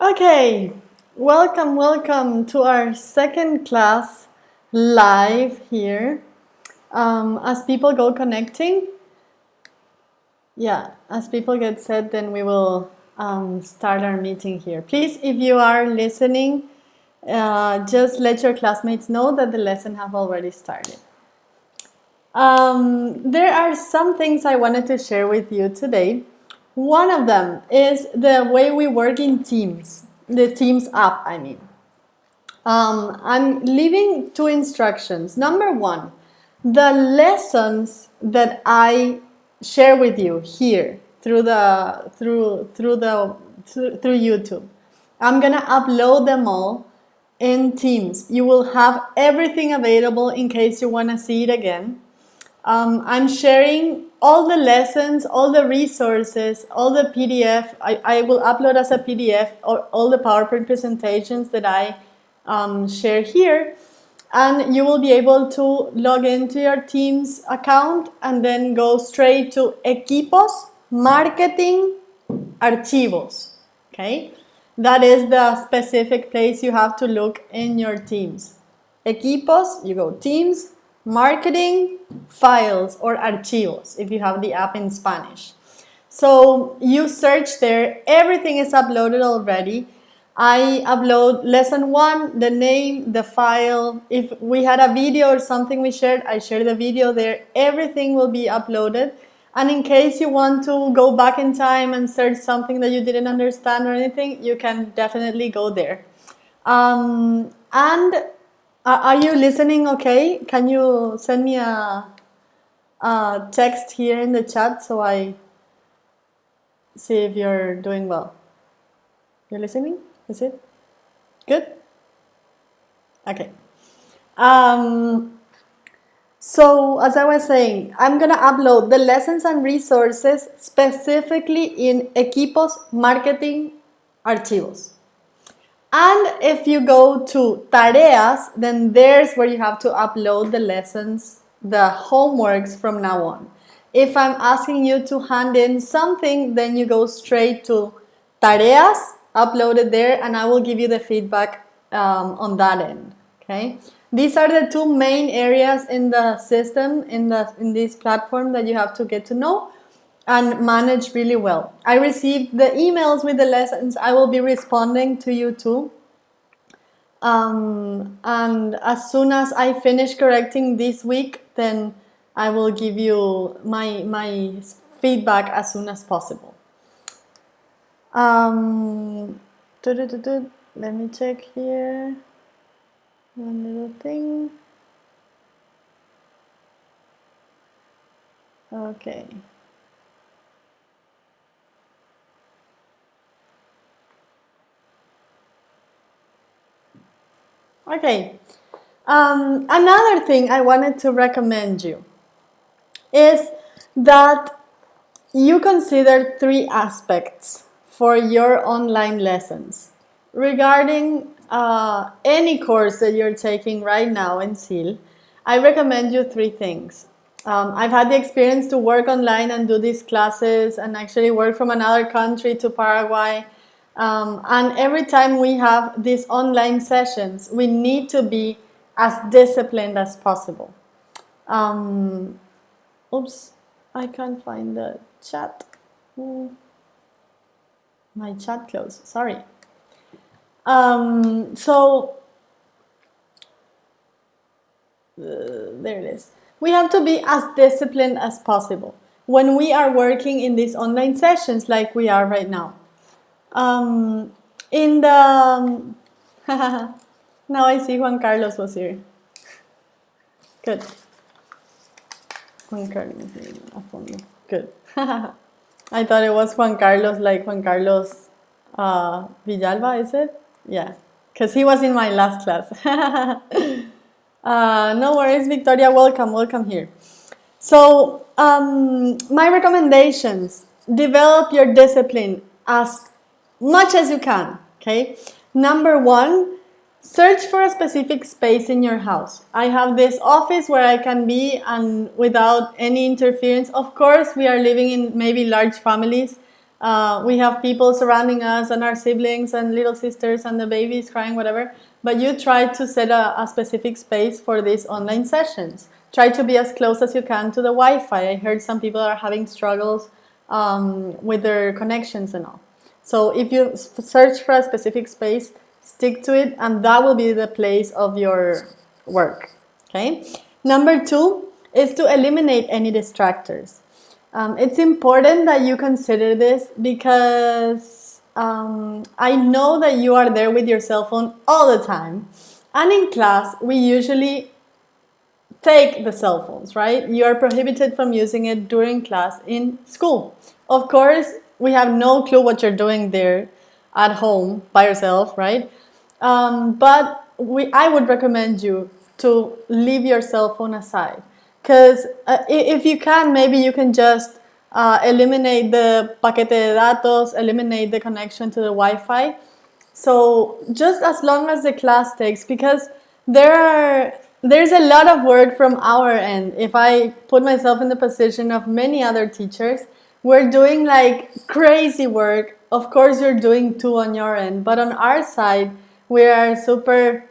Okay, welcome to our second class live here. As people go connecting, as people get set, then we will start our meeting here. Please, if you are listening, just let your classmates know that the lesson have already started. There are some things I wanted to share with you today. One of them is the way we work in Teams, the Teams app, I mean. I'm leaving two instructions. Number one, the lessons that I share with you here through YouTube. I'm gonna upload them all in Teams. You will have everything available in case you wanna see it again. I'm sharing all the lessons, all the resources, all the PDF. I will upload as a PDF all the PowerPoint presentations that I share here. And you will be able to log into your Teams account and then go straight to Equipos, Marketing, Archivos. Okay? That is the specific place you have to look in your Teams. Equipos, you go Teams, Marketing, Files, or Archivos if you have the app in Spanish. So you search there, everything is uploaded already. I upload lesson 1, the name, the file. If we had a video or something we shared, I share the video there. Everything will be uploaded. And in case you want to go back in time and search something that you didn't understand or anything, you can definitely go there. And are you listening okay? Can you send me a text here in the chat so I see if you're doing well? You're listening? Is it good? Okay. So as I was saying, I'm gonna upload the lessons and resources specifically in Equipos Marketing Archivos. And if you go to Tareas, then there's where you have to upload the lessons, the homeworks from now on. If I'm asking you to hand in something, then you go straight to Tareas, upload it there, and I will give you the feedback on that end. Okay, these are the two main areas in the system, in this platform that you have to get to know and manage really well. I received the emails with the lessons. I will be responding to you too. And as soon as I finish correcting this week, then I will give you my feedback as soon as possible. Let me check here. One little thing. Okay. Okay. Another thing I wanted to recommend you is that you consider 3 aspects for your online lessons. Regarding any course that you're taking right now in SIL, I recommend you 3 things. I've had the experience to work online and do these classes and actually work from another country to Paraguay. And every time we have these online sessions, we need to be as disciplined as possible. Oops, I can't find the chat. My chat closed, sorry. There it is. We have to be as disciplined as possible when we are working in these online sessions like we are right now. In the now I see Juan Carlos was here. Good. Juan Carlos a fondo. Good. I thought it was Juan Carlos, like Juan Carlos Villalba, is it? Yeah, because he was in my last class. No worries, Victoria. Welcome here. So, my recommendations: develop your discipline as much as you can. Okay. Number 1, search for a specific space in your house. I have this office where I can be and without any interference. Of course, we are living in maybe large families. We have people surrounding us and our siblings and little sisters and the babies crying, whatever. But you try to set a specific space for these online sessions. Try to be as close as you can to the Wi-Fi. I heard some people are having struggles with their connections and all. So if you search for a specific space, stick to it, and that will be the place of your work. Okay. Number 2 is to eliminate any distractors. It's important that you consider this because I know that you are there with your cell phone all the time. And in class, we usually take the cell phones, right? You are prohibited from using it during class in school. Of course, we have no clue what you're doing there at home by yourself, right? But I would recommend you to leave your cell phone aside. Because if you can, maybe you can just eliminate the paquete de datos, eliminate the connection to the Wi-Fi. So just as long as the class takes, because there's a lot of work from our end. If I put myself in the position of many other teachers, we're doing like crazy work. Of course, you're doing too on your end, but on our side, we are super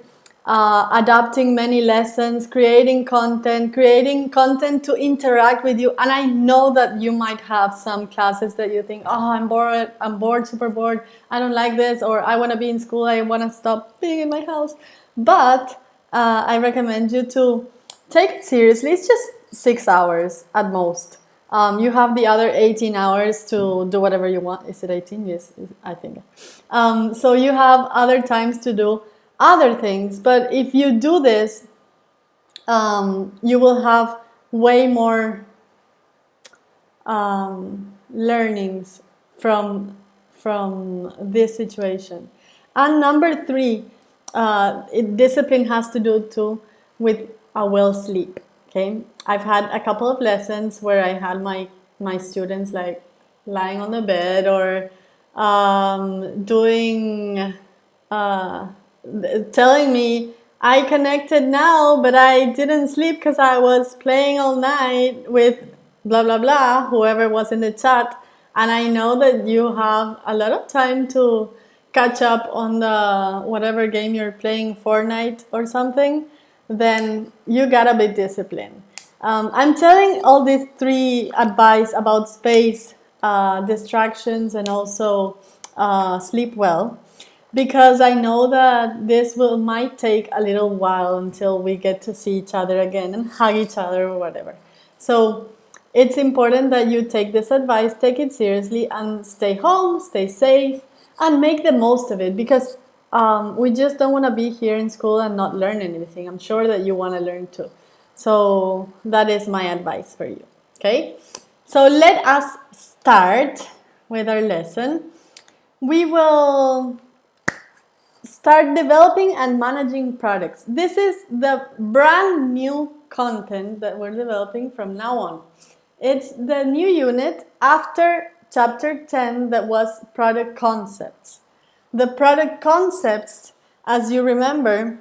adapting many lessons, creating content to interact with you. And I know that you might have some classes that you think, oh, I'm bored, super bored, I don't like this, or I want to be in school, I want to stop being in my house. But I recommend you to take it seriously. It's just 6 hours at most. You have the other 18 hours to do whatever you want. Is it 18? Yes, I think. So you have other times to do other things. But if you do this, you will have way more learnings from this situation. And number 3, discipline has to do too with a well sleep. Okay, I've had a couple of lessons where I had my students like lying on the bed or doing telling me I connected now, but I didn't sleep because I was playing all night with blah blah blah, whoever was in the chat. And I know that you have a lot of time to catch up on the whatever game you're playing, Fortnite or something, then you gotta be disciplined. I'm telling all these 3 advice about space, distractions, and also sleep well, because I know that this might take a little while until we get to see each other again and hug each other or whatever. So it's important that you take this advice, take it seriously, and stay home, stay safe, and make the most of it, because we just don't want to be here in school and not learn anything. I'm sure that you want to learn too. So that is my advice for you. Okay? So let us start with our lesson. We will start developing and managing products. This is the brand new content that we're developing from now on. It's the new unit after chapter 10 that was product concepts. The product concepts, as you remember,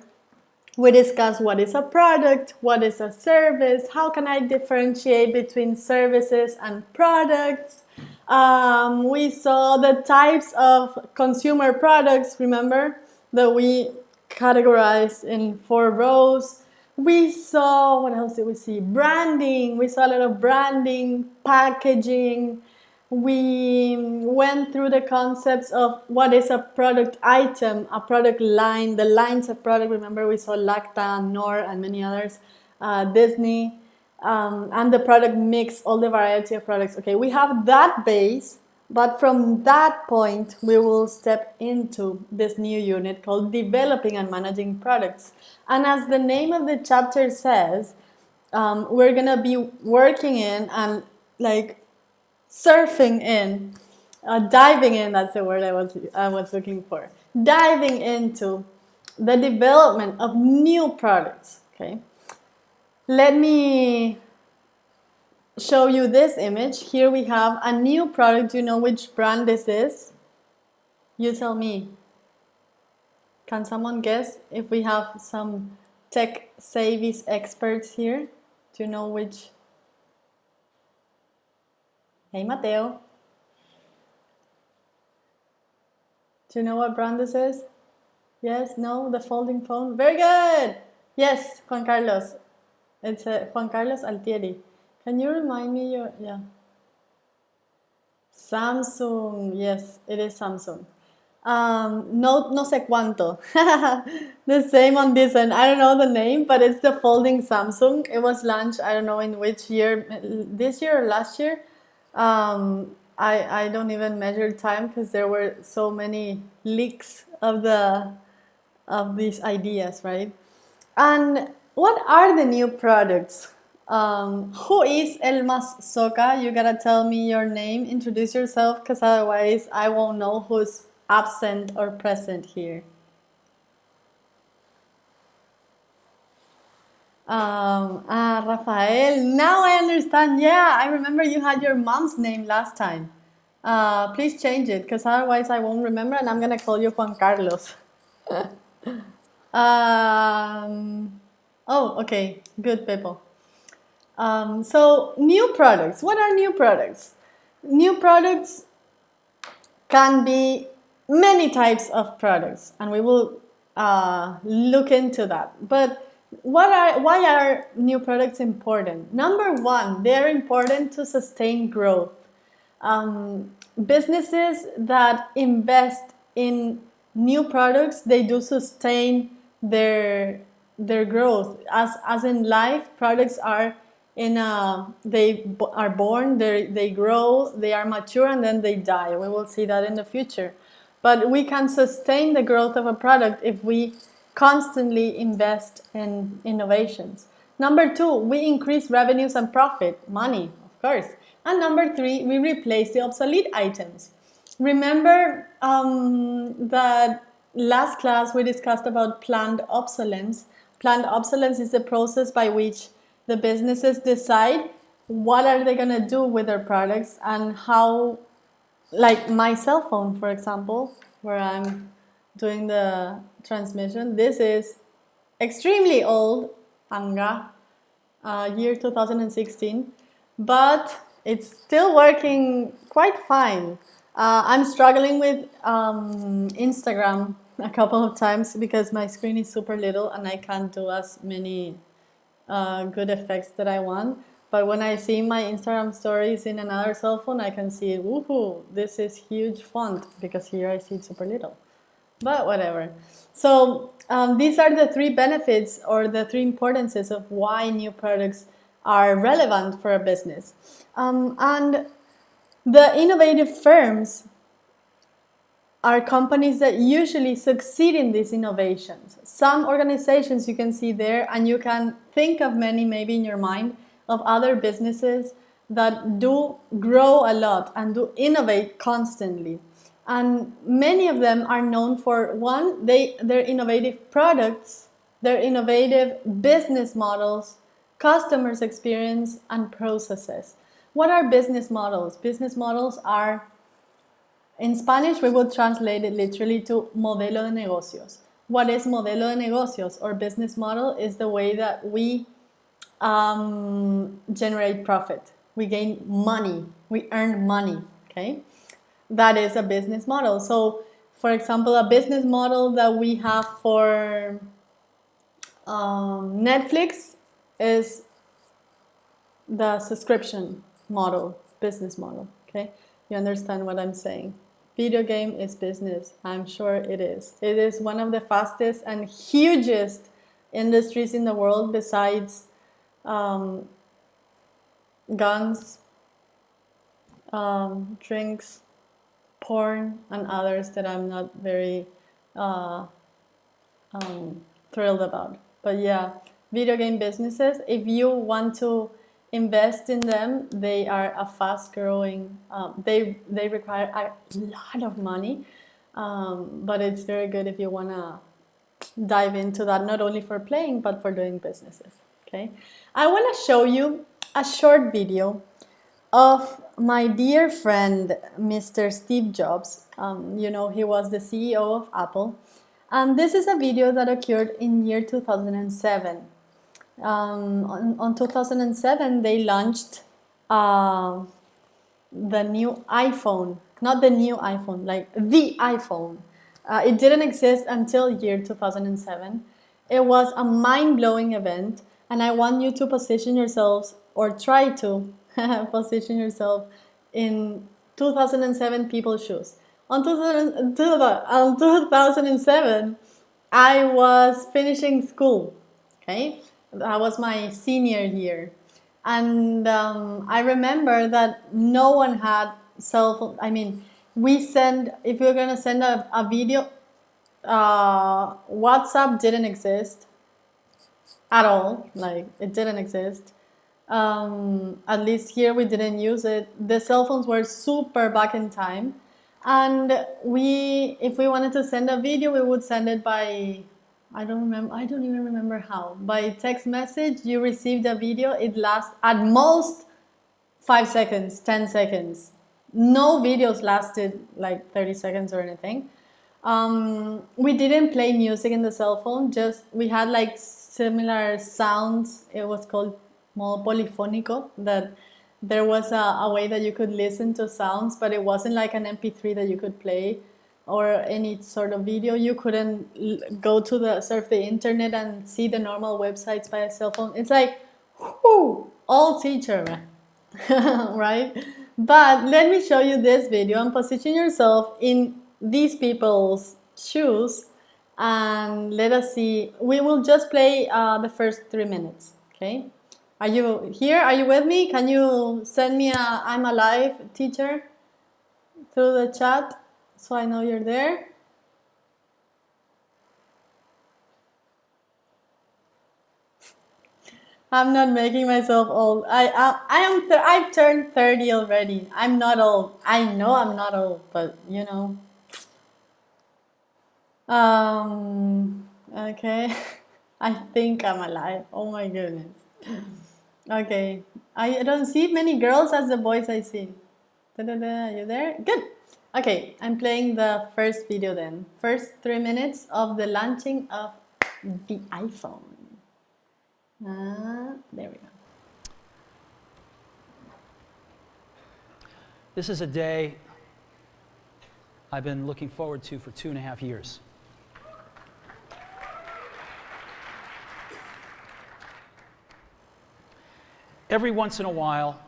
we discussed what is a product, what is a service, how can I differentiate between services and products. We saw the types of consumer products, remember, that we categorized in 4 rows. We saw, what else did we see? Branding. We saw a lot of branding, packaging. We went through the concepts of what is a product item, a product line, the lines of product. Remember, we saw Lacta, Nor, and many others, Disney, and the product mix, all the variety of products. Okay, we have that base, but from that point, we will step into this new unit called Developing and Managing Products. And as the name of the chapter says, we're gonna be working in and like surfing in, diving in, that's the word I was looking for. Diving into the development of new products, okay? Let me show you this image. Here we have a new product. Do you know which brand this is? You tell me. Can someone guess if we have some tech savvy experts here? Do you know which? Hey, Mateo. Do you know what brand this is? Yes? No? The folding phone? Very good! Yes, Juan Carlos. It's Juan Carlos Altieri. Can you remind me your... Yeah. Samsung. Yes, it is Samsung. No sé cuánto. The same on this one. I don't know the name, but it's the folding Samsung. It was launched, I don't know in which year, this year or last year. I don't even measure time because there were so many leaks of these ideas, right? And what are the new products? Who is El Mas Soca? You gotta tell me your name, introduce yourself, because otherwise I won't know who's absent or present here. Rafael, now I understand. Yeah, I remember you had your mom's name last time. Please change it, because otherwise I won't remember and I'm gonna call you Juan Carlos. Oh, okay, good, people. So new products. What are new products? New products can be many types of products, and we will look into that. But why are new products important? Number one, they are important to sustain growth. Businesses that invest in new products, they do sustain their growth. As in life, products are they are born, they grow, they are mature, and then they die. We will see that in the future. But we can sustain the growth of a product if we constantly invest in innovations. Number two, we increase revenues and profit, money, of course. And number three, we replace the obsolete items. Remember that last class we discussed about planned obsolescence. Planned obsolescence is the process by which the businesses decide what are they going to do with their products and how, like my cell phone, for example, where I'm doing the transmission. This is extremely old, Anga, year 2016, but it's still working quite fine. I'm struggling with Instagram a couple of times because my screen is super little and I can't do as many good effects that I want. But when I see my Instagram stories in another cell phone, I can see, woohoo, this is huge font, because here I see it super little. But whatever. So these are the three benefits or the three importances of why new products are relevant for a business. And the innovative firms are companies that usually succeed in these innovations. Some organizations you can see there, and you can think of many maybe in your mind, of other businesses that do grow a lot and do innovate constantly. And many of them are known for, one, their innovative products, their innovative business models, customers' experience, and processes. What are business models? Business models are, in Spanish, we will translate it literally to modelo de negocios. What is modelo de negocios or business model? Is the way that we generate profit. We gain money. We earn money. Okay, that is a business model. So, for example, a business model that we have for Netflix is the subscription model, business model. Okay, you understand what I'm saying? Video game is business. I'm sure it is. It is one of the fastest and hugest industries in the world, besides guns, drinks, porn, and others that I'm not very thrilled about. But yeah, video game businesses, if you want to invest in them, they are a fast growing, they require a lot of money, but it's very good if you want to dive into that, not only for playing but for doing businesses. Okay, I want to show you a short video of my dear friend Mr. Steve Jobs. You know, he was the CEO of Apple, and this is a video that occurred in year 2007. On 2007, they launched the new iPhone, not the new iPhone, like the iPhone. It didn't exist until year 2007. It was a mind-blowing event, and I want you to position yourselves, or try to position yourself in 2007 people's shoes. On 2007, I was finishing school. Okay, that was my senior year, and I remember that no one had cell phone. I mean, we send, if we were gonna send a video, WhatsApp didn't exist at all. Like, it didn't exist. At least here we didn't use it. The cell phones were super back in time, and if we wanted to send a video, we would send it by, I don't even remember how, by text message. You received a video, it lasts at most 5 seconds, 10 seconds. No videos lasted like 30 seconds or anything. We didn't play music in the cell phone, just we had like similar sounds. It was called modo polifónico, that there was a way that you could listen to sounds, but it wasn't like an MP3 that you could play or any sort of video. You couldn't go to surf the internet and see the normal websites by a cell phone. It's like, whoo, all teacher, right? But let me show you this video and position yourself in these people's shoes, and let us see. We will just play the first 3 minutes, okay? Are you here? Are you with me? Can you send me a I'm alive, teacher, through the chat so I know you're there? I'm not making myself old. I've turned 30 already. I'm not old. I know I'm not old, but you know. Okay. I think I'm alive. Oh my goodness. Okay. I don't see many girls as the boys I see. Da-da-da. You there? Good. Okay. I'm playing the first video then. First 3 minutes of the launching of the iPhone. There we go. This is a day I've been looking forward to for 2.5 years. Every once in a while,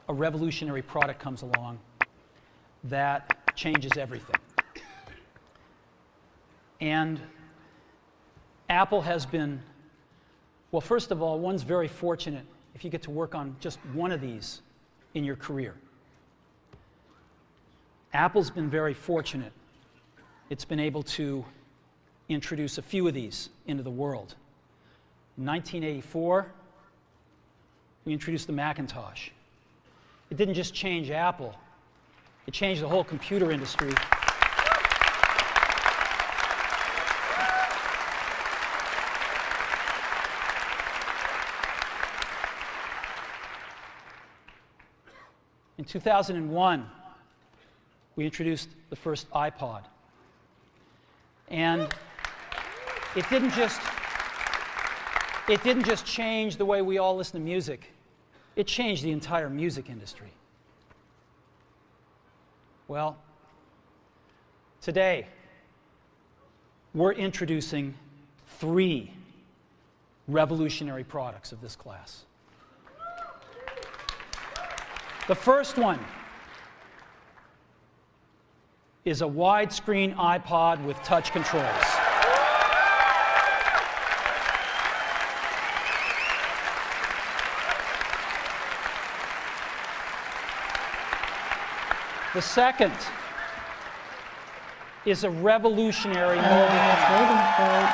a revolutionary product comes along that changes everything. And Apple has been, well, first of all, one's very fortunate if you get to work on just one of these in your career. Apple's been very fortunate. It's been able to introduce a few of these into the world. In 1984, we introduced the Macintosh. It didn't just change Apple, it changed the whole computer industry. In 2001, we introduced the first iPod. And it didn't just change the way we all listen to music. It changed the entire music industry. Well, today, we're introducing 3 revolutionary products of this class. The first one is a widescreen iPod with touch controls. The second is a revolutionary mobile phone.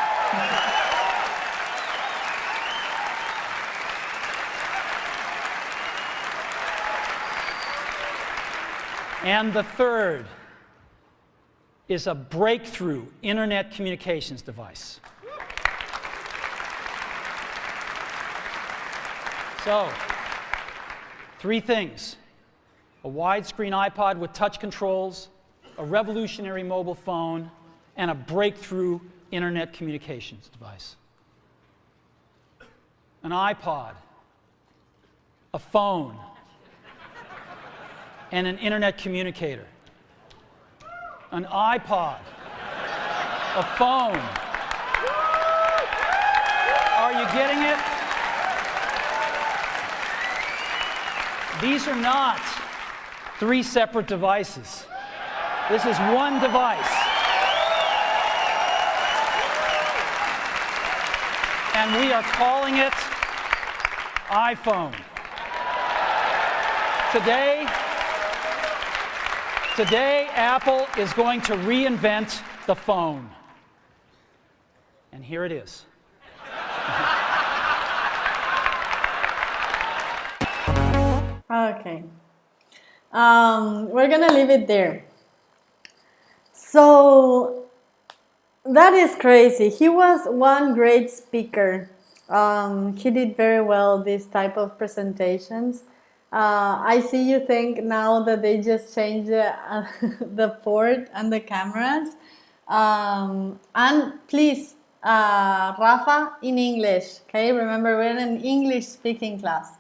And the third is a breakthrough internet communications device. So, 3 things: a widescreen iPod with touch controls, a revolutionary mobile phone, and a breakthrough internet communications device. An iPod, a phone, and an internet communicator. An iPod, A phone. Are you getting it? These are not 3 separate devices. This is one device. And we are calling it iPhone. Today, Apple is going to reinvent the phone. And here it is. Okay. We're gonna leave it there. So that is crazy. He was one great speaker. He did very well this type of presentations. I see you think now that they just changed the port and the cameras. And please, Rafa, in English. Okay, remember we're in an English speaking class.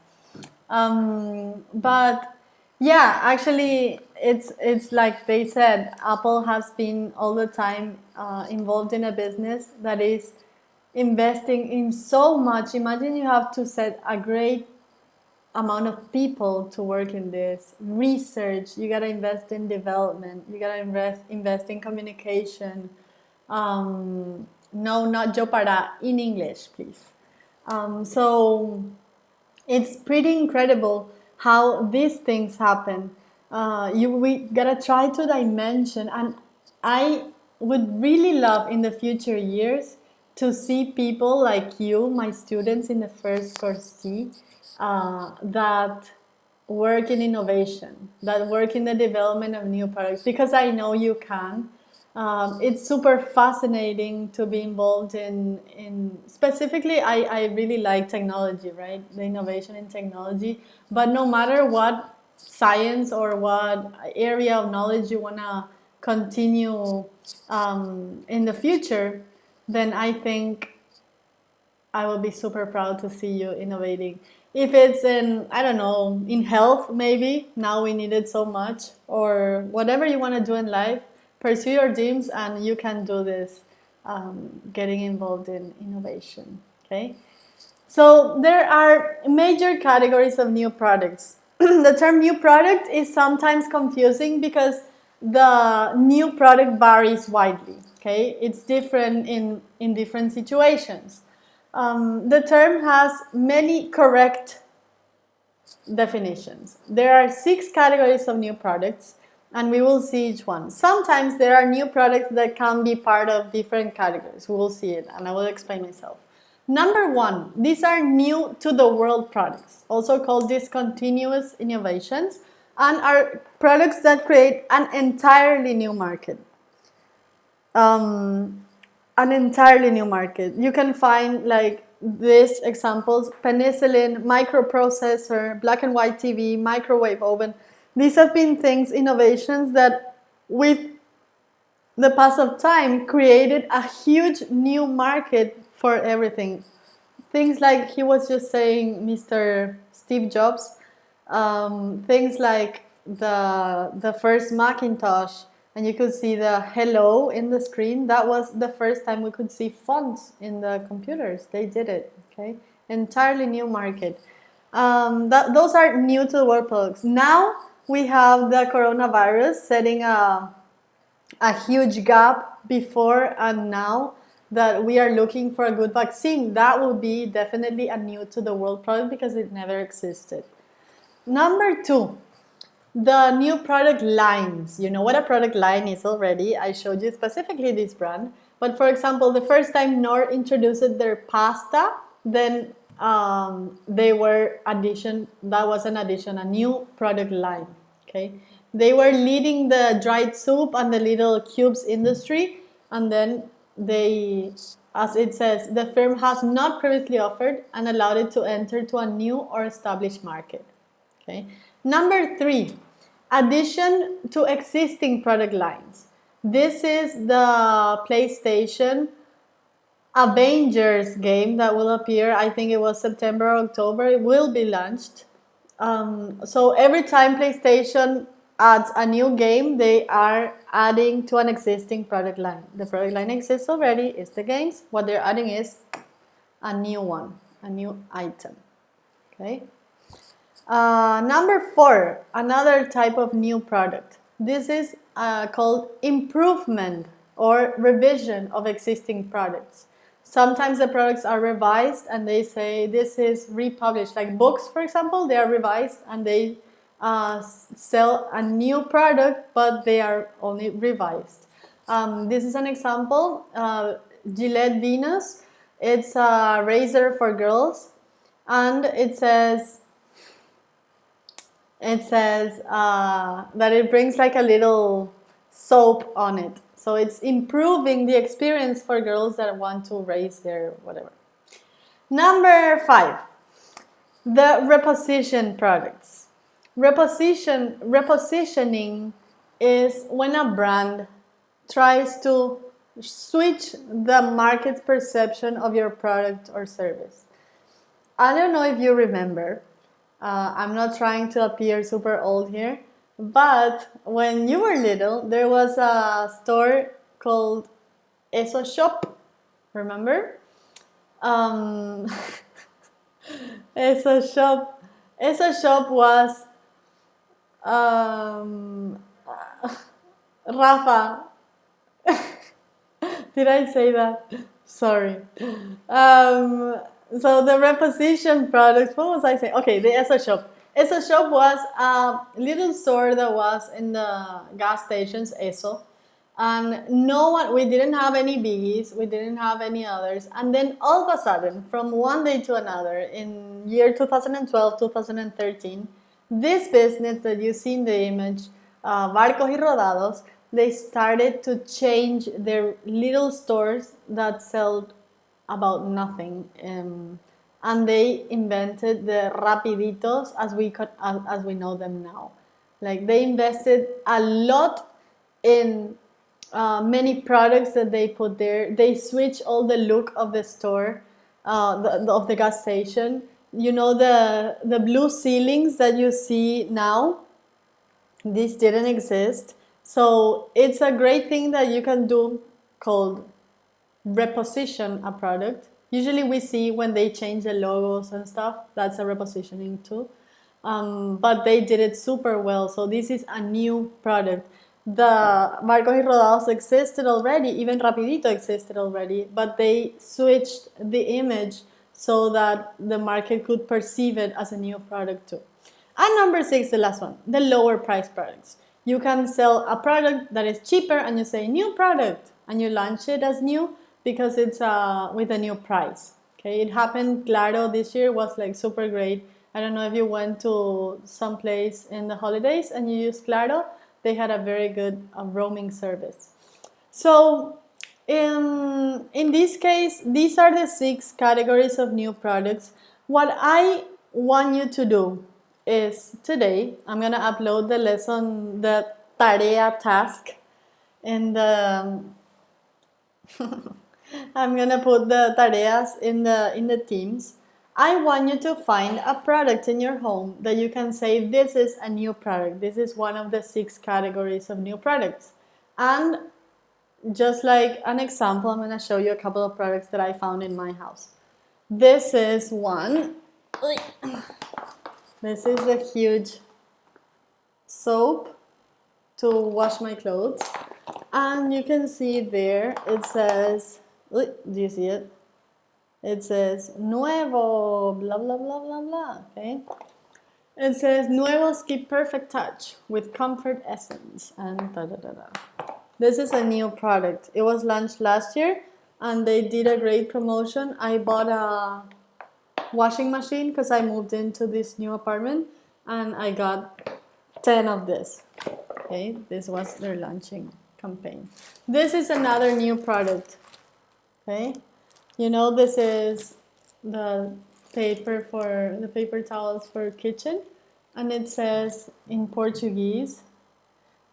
But yeah, actually, it's like they said, Apple has been all the time involved in a business that is investing in so much. Imagine you have to set a great amount of people to work in this research. You gotta invest in development. You gotta invest in communication. No, not yo para, in English, please. So it's pretty incredible how these things happen. We gotta try to dimension, and I would really love in the future years to see people like you, my students in the first course C, that work in innovation, that work in the development of new products, because I know you can. It's super fascinating to be involved in specifically, I really like technology, right? The innovation in technology. But no matter what science or what area of knowledge you want to continue in the future, then I think I will be super proud to see you innovating. If it's in, I don't know, in health, maybe, now we need it so much, or whatever you want to do in life, pursue your dreams and you can do this, getting involved in innovation, okay? So there are major categories of new products. The term new product is sometimes confusing because the new product varies widely, okay? It's different in different situations. The term has many correct definitions. There are 6 categories of new products, and we will see each one. Sometimes there are new products that can be part of different categories. We will see it, and I will explain myself. Number 1, these are new to the world products, also called discontinuous innovations, and are products that create an entirely new market. An entirely new market. You can find like these examples: penicillin, microprocessor, black and white TV, microwave oven. These have been things, innovations that with the pass of time created a huge new market for everything. Things like he was just saying, Mr. Steve Jobs, things like the first Macintosh, and you could see the hello in the screen. That was the first time we could see fonts in the computers. They did it, okay? Entirely new market. Those are new to the world products. Now we have the coronavirus setting a huge gap before and now that we are looking for a good vaccine. That will be definitely a new to the world product because it never existed. Number 2, the new product lines. You know what a product line is already. I showed you specifically this brand. But for example, the first time Knorr introduced their pasta, then they were that was an addition, a new product line. Okay, they were leading the dried soup and the little cubes industry, and then they, as it says, the firm has not previously offered and allowed it to enter to a new or established market. Okay. Number 3, addition to existing product lines. This is the PlayStation Avengers game that will appear, I think it was September or October, it will be launched. So every time PlayStation adds a new game, they are adding to an existing product line. The product line exists already, it's the games. What they're adding is a new one, a new item. Okay. Number 4, another type of new product. This is called improvement or revision of existing products. Sometimes the products are revised and they say this is republished. Like books, for example, they are revised and they sell a new product, but they are only revised. This is an example. Gillette Venus. It's a razor for girls, and it says that it brings like a little soap on it. So it's improving the experience for girls that want to raise their whatever. Number 5, the reposition products. Repositioning is when a brand tries to switch the market's perception of your product or service. I don't know if you remember. I'm not trying to appear super old here, but when you were little, there was a store called Eso Shop. Remember? Eso Shop. Eso Shop was Rafa. Did I say that? Sorry. So the reposition products, what was I saying? Okay, the ESO Shop. ESO Shop was a little store that was in the gas stations, ESO. And we didn't have any biggies, we didn't have any others. And then all of a sudden, from one day to another, in year 2012, 2013, this business that you see in the image, Barcos y Rodados, they started to change their little stores that sell about nothing, and they invented the rapiditos as we know them now. Like they invested a lot in many products that they put there. They switched all the look of the store, of the gas station. You know the blue ceilings that you see now. This didn't exist. So it's a great thing that you can do called reposition a product. Usually we see when they change the logos and stuff, that's a repositioning too. But they did it super well. So this is a new product. The Barcos y Rodados existed already, even Rapidito existed already, but they switched the image so that the market could perceive it as a new product too. And number 6, the last one, the lower price products. You can sell a product that is cheaper and you say new product and you launch it as new because it's with a new price. Okay, it happened. Claro this year was like super great. I don't know if you went to some place in the holidays and you used Claro. They had a very good roaming service. So in this case, these are the 6 categories of new products. What I want you to do is today, I'm going to upload the lesson, the tarea task in the... I'm going to put the tareas in the Teams. I want you to find a product in your home that you can say, this is a new product. This is one of the 6 categories of new products. And just like an example, I'm going to show you a couple of products that I found in my house. This is one. This is a huge soap to wash my clothes. And you can see there, it says, do you see it? It says, nuevo, blah, blah, blah, blah, blah, okay? It says, nuevos keep perfect touch with comfort essence, and da, da, da, da. This is a new product. It was launched last year, and they did a great promotion. I bought a washing machine because I moved into this new apartment, and I got 10 of this, okay? This was their launching campaign. This is another new product, okay? You know, this is the paper towels for kitchen, and it says in Portuguese,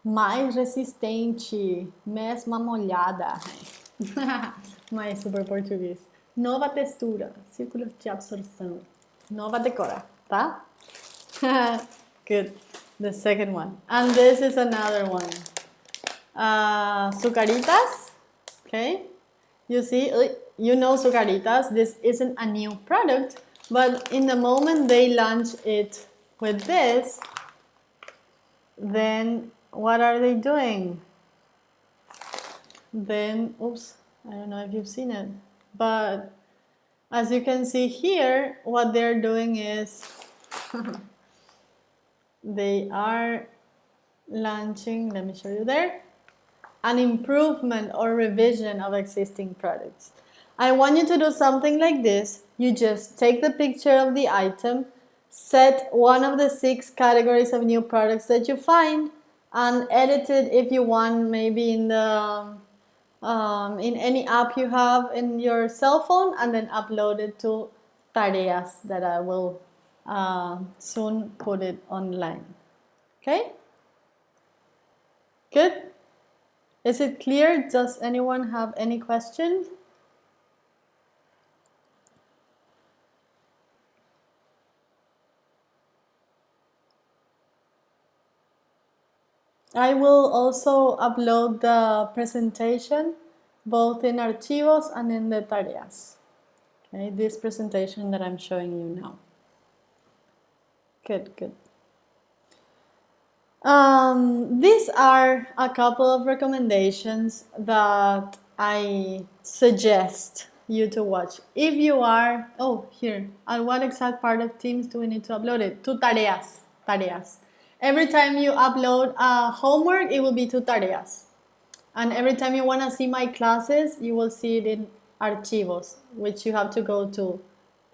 mais resistente, mesma molhada. Mais super português. Nova textura, círculos de absorção. Nova decora, tá? Good. The second one. And this is another one. Sucaritas. Okay. You see, you know Sucaritas. This isn't a new product, but in the moment they launch it with this, then what are they doing? Then, oops, I don't know if you've seen it, but as you can see here, what they're doing is they are launching, let me show you there, an improvement or revision of existing products. I want you to do something like this. You just take the picture of the item, set one of the 6 categories of new products that you find, and edit it if you want, maybe in the in any app you have in your cell phone, and then upload it to Tareas that I will soon put it online. Okay? Good? Is it clear? Does anyone have any questions? I will also upload the presentation both in Archivos and in the Tareas. Okay, this presentation that I'm showing you now. Good, good. These are a couple of recommendations that I suggest you to watch. If you are, oh, here, at what exact part of Teams do we need to upload it? To Tareas, Tareas. Every time you upload a homework, it will be to Tareas. And every time you want to see my classes, you will see it in Archivos, which you have to go to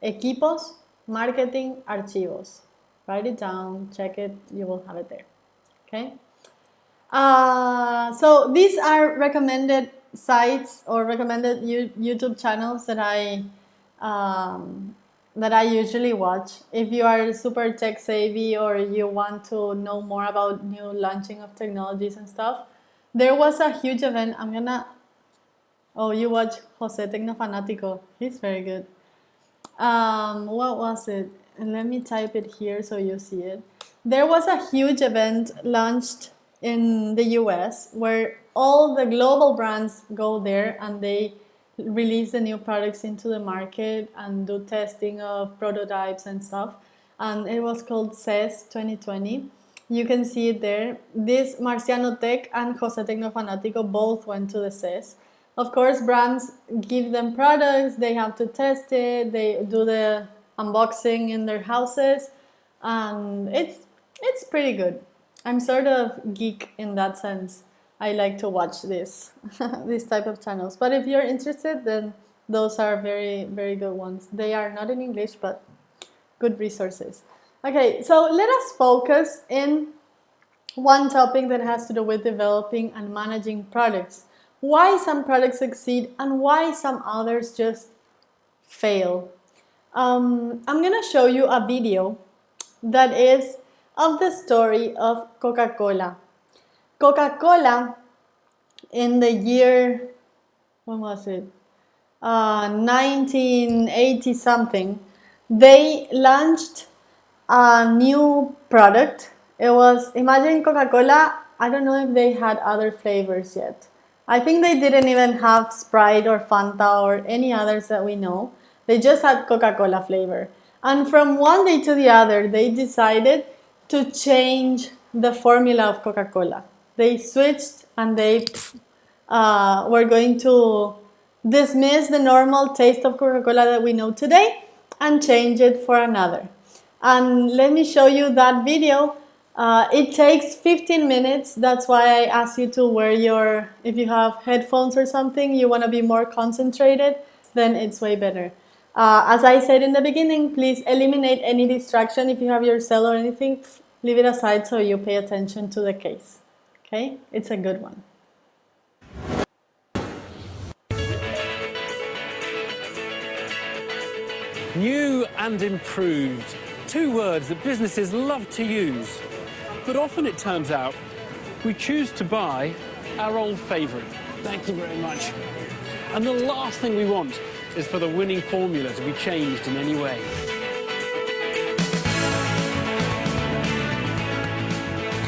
Equipos, Marketing, Archivos. Write it down, check it, you will have it there. Okay? So these are recommended sites or recommended YouTube channels that I usually watch. If you are super tech savvy or you want to know more about new launching of technologies and stuff, there was a huge event. Oh, you watch Jose Tecnofanático. He's very good. What was it? And let me type it here so you see it. There was a huge event launched in the US where all the global brands go there and they release the new products into the market and do testing of prototypes and stuff. And it was called CES 2020. You can see it there. This Marciano Tech and Jose Tecnofanático both went to the CES. Of course, brands give them products, they have to test it, they do the unboxing in their houses, and it's pretty good. I'm sort of geek in that sense. I like to watch this type of channels. But if you're interested, then those are very, very good ones. They are not in English, but good resources. Okay, so let us focus in one topic that has to do with developing and managing products. Why some products succeed and why some others just fail. I'm gonna show you a video that is of the story of Coca Cola. Coca Cola in the year, when was it? 1980 something, they launched a new product. It was, imagine Coca-Cola, I don't know if they had other flavors yet. I think they didn't even have Sprite or Fanta or any others that we know. They just had Coca-Cola flavor. And from one day to the other, they decided to change the formula of Coca-Cola. They switched and they were going to dismiss the normal taste of Coca-Cola that we know today and change it for another. And let me show you that video. It takes 15 minutes. That's why I asked you to wear your, if you have headphones or something, you want to be more concentrated, then it's way better. As I said in the beginning, please eliminate any distraction. If you have your cell or anything, leave it aside so you pay attention to the case. Okay? It's a good one. New and improved. 2 words that businesses love to use. But often it turns out we choose to buy our old favourite. Thank you very much. And the last thing we want is for the winning formula to be changed in any way.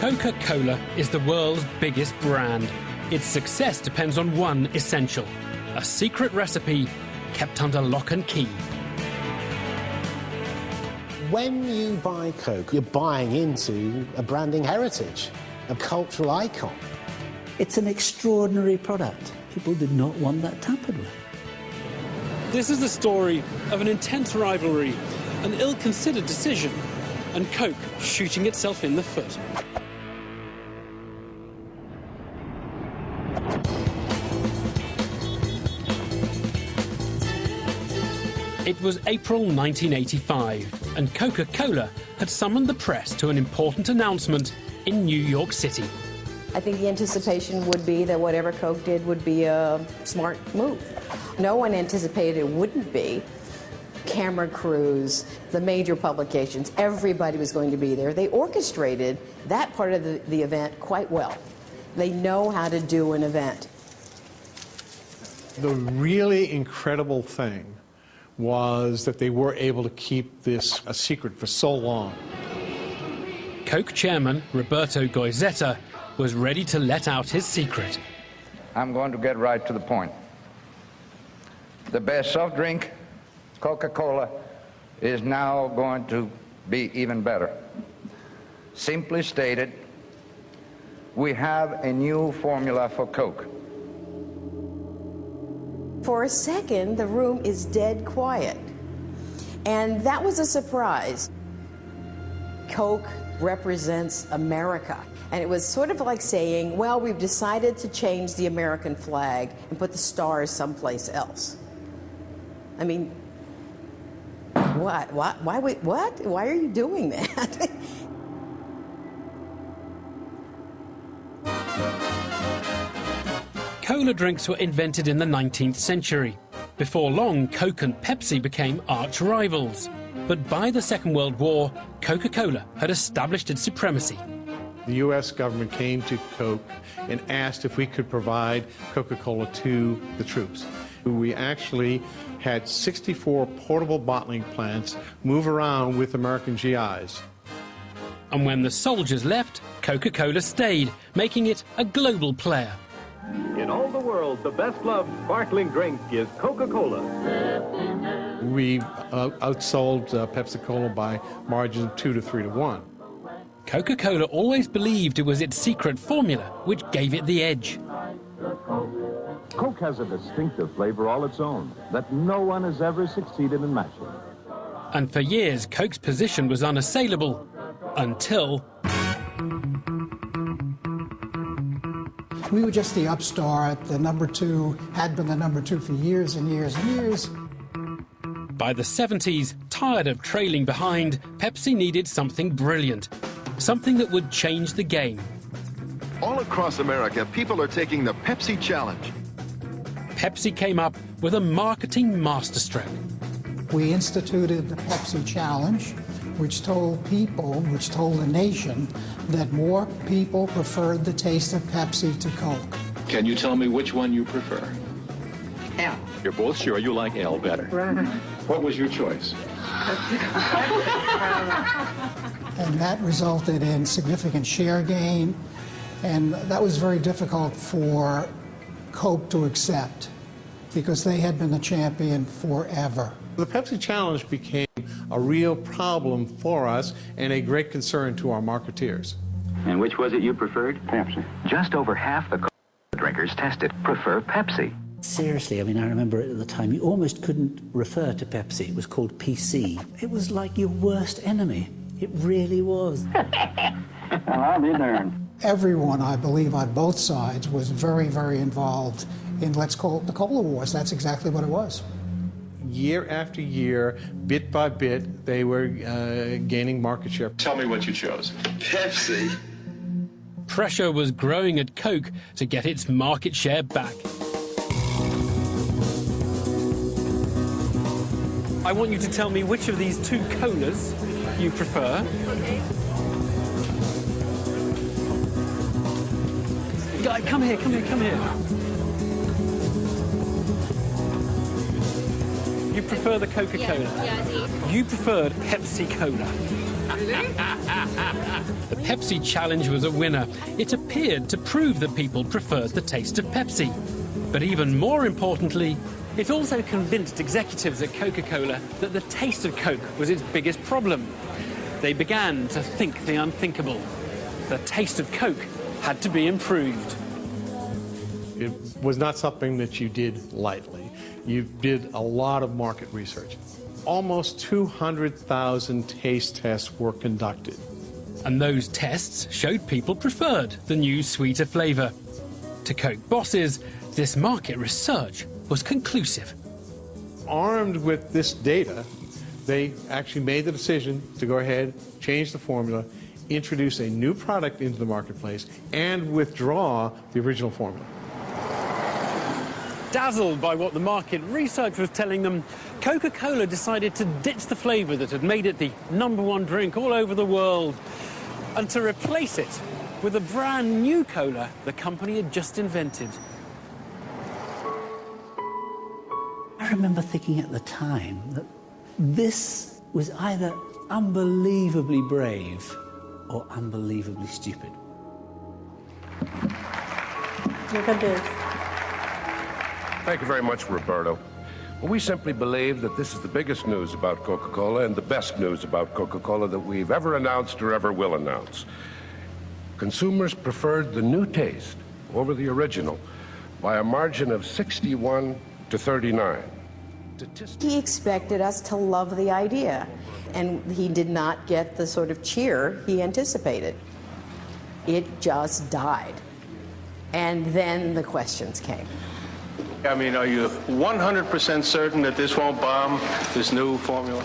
Coca Cola is the world's biggest brand. Its success depends on one essential: a secret recipe kept under lock and key. When you buy Coke, you're buying into a branding heritage, a cultural icon. It's an extraordinary product. People did not want that tampered with. This is the story of an intense rivalry, an ill-considered decision, and Coke shooting itself in the foot. It was April 1985, and Coca-Cola had summoned the press to an important announcement in New York City. I think the anticipation would be that whatever Coke did would be a smart move. No one anticipated it wouldn't be. Camera crews, the major publications, everybody was going to be there. They orchestrated that part of the event quite well. They know how to do an event. The really incredible thing was that they were able to keep this a secret for so long. Coke chairman Roberto Goizeta was ready to let out his secret. I'm going to get right to the point. The best soft drink, Coca-Cola, is now going to be even better. Simply stated, we have a new formula for Coke. For a second, the room is dead quiet. And that was a surprise. Coke represents America. And it was sort of like saying, well, we've decided to change the American flag and put the stars someplace else. I mean, what? Why are you doing that? Cola drinks were invented in the 19th century. Before long, Coke and Pepsi became arch rivals. But by the Second World War, Coca-Cola had established its supremacy. The U.S. government came to Coke and asked if we could provide Coca-Cola to the troops. We actually had 64 portable bottling plants move around with American GIs. And when the soldiers left, Coca-Cola stayed, making it a global player. In all the world, the best-loved sparkling drink is Coca-Cola. We outsold Pepsi-Cola by margin of 2 to 3 to 1. Coca-Cola always believed it was its secret formula which gave it the edge. Coke has a distinctive flavor all its own that no one has ever succeeded in matching. And for years, Coke's position was unassailable, until we were just the upstart, the number two, had been the number two for years and years and years. By the 70s, tired of trailing behind, Pepsi needed something brilliant, something that would change the game. All across America, people are taking the Pepsi Challenge. Pepsi came up with a marketing masterstroke. We instituted the Pepsi Challenge, which told the nation that more people preferred the taste of Pepsi to Coke. Can you tell me which one you prefer? L. You're both sure you like L better. Right. What was your choice? And that resulted in significant share gain, and that was very difficult for Coke to accept because they had been the champion forever. The Pepsi Challenge became a real problem for us and a great concern to our marketeers. And which was it you preferred? Pepsi. Just over half the drinkers tested prefer Pepsi. Seriously, I mean, I remember at the time, you almost couldn't refer to Pepsi. It was called PC. It was like your worst enemy. It really was. Well, I'll be darned. Everyone, I believe, on both sides was very, very involved in, let's call it the Cola Wars. That's exactly what it was. Year after year, bit by bit, they were gaining market share. Tell me what you chose. Pepsi. Pressure was growing at Coke to get its market share back. I want you to tell me which of these two colas you prefer. Guy, come here. You prefer the Coca-Cola? Yeah, I do. You preferred Pepsi Cola. The Pepsi challenge was a winner. It appeared to prove that people preferred the taste of Pepsi. But even more importantly, it also convinced executives at Coca-Cola that the taste of Coke was its biggest problem. They began to think the unthinkable. The taste of Coke had to be improved. It was not something that you did lightly. You did a lot of market research. Almost 200,000 taste tests were conducted. And those tests showed people preferred the new sweeter flavour. To Coke bosses, this market research was conclusive. Armed with this data, they actually made the decision to go ahead, change the formula, introduce a new product into the marketplace, and withdraw the original formula. Dazzled by what the market research was telling them, Coca-Cola decided to ditch the flavour that had made it the #1 drink all over the world and to replace it with a brand new cola the company had just invented. I remember thinking at the time that this was either unbelievably brave or unbelievably stupid. Look at this. Thank you very much, Roberto. We simply believe that this is the biggest news about Coca-Cola and the best news about Coca-Cola that we've ever announced or ever will announce. Consumers preferred the new taste over the original by a margin of 61 to 39. He expected us to love the idea, and he did not get the sort of cheer he anticipated. It just died. And then the questions came. I mean, are you 100% certain that this won't bomb, this new formula?